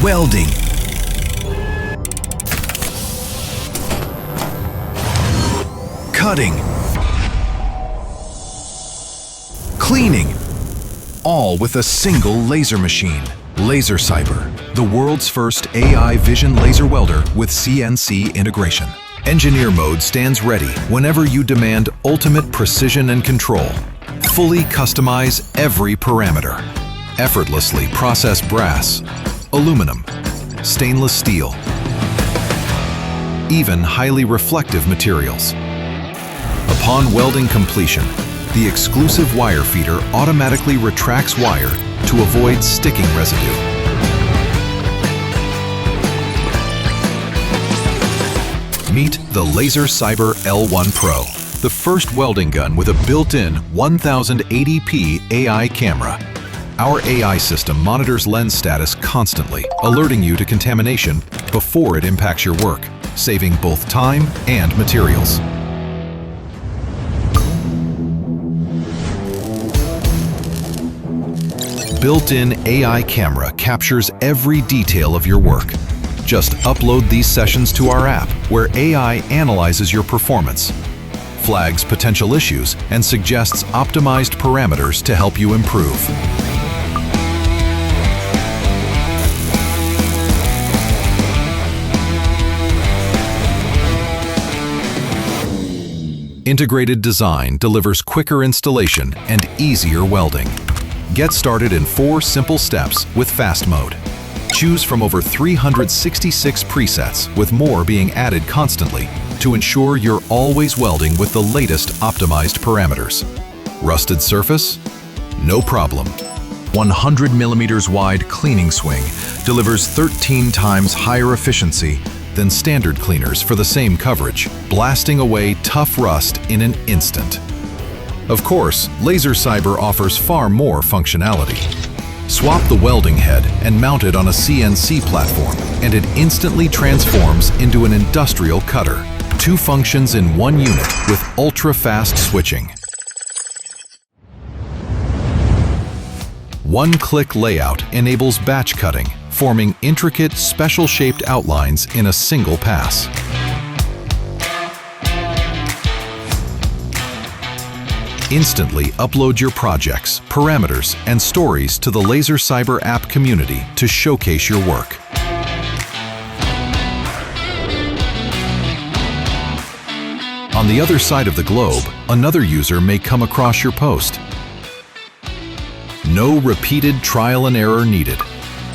welding, cutting, cleaning, all with a single laser machine. LaserCyber, the world's first AI vision laser welder with CNC integration. Engineer mode stands ready whenever you demand ultimate precision and control. Fully customize every parameter. Effortlessly process brass, aluminum, stainless steel, even highly reflective materials. Upon welding completion, the exclusive wire feeder automatically retracts wire to avoid sticking residue. Meet the LaserCyber L1 Pro, the first welding gun with a built-in 1080p AI camera. Our AI system monitors lens status constantly, alerting you to contamination before it impacts your work, saving both time and materials. Built-in AI camera captures every detail of your work. Just upload these sessions to our app, where AI analyzes your performance, flags potential issues, and suggests optimized parameters to help you improve. Integrated design delivers quicker installation and easier welding. Get started in 4 simple steps with Fast Mode. Choose from over 366 presets, with more being added constantly to ensure you're always welding with the latest optimized parameters. Rusted surface? No problem. 100 millimeters wide cleaning swing delivers 13 times higher efficiency than standard cleaners for the same coverage, blasting away tough rust in an instant. Of course, LaserCyber offers far more functionality. Swap the welding head and mount it on a CNC platform, and it instantly transforms into an industrial cutter. 2 functions in 1 unit with ultra-fast switching. One-click layout enables batch cutting, forming intricate, special-shaped outlines in a single pass. Instantly upload your projects, parameters, and stories to the LaserCyber app community to showcase your work. On the other side of the globe, another user may come across your post. No repeated trial and error needed.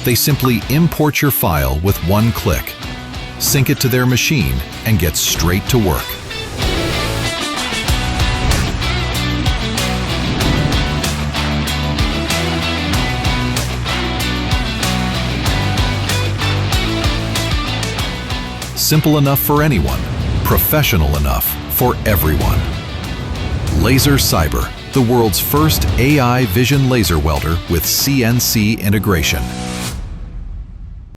They simply import your file with 1 click, sync it to their machine, and get straight to work. Simple enough for anyone, professional enough for everyone. LaserCyber, the world's first AI vision laser welder with CNC integration.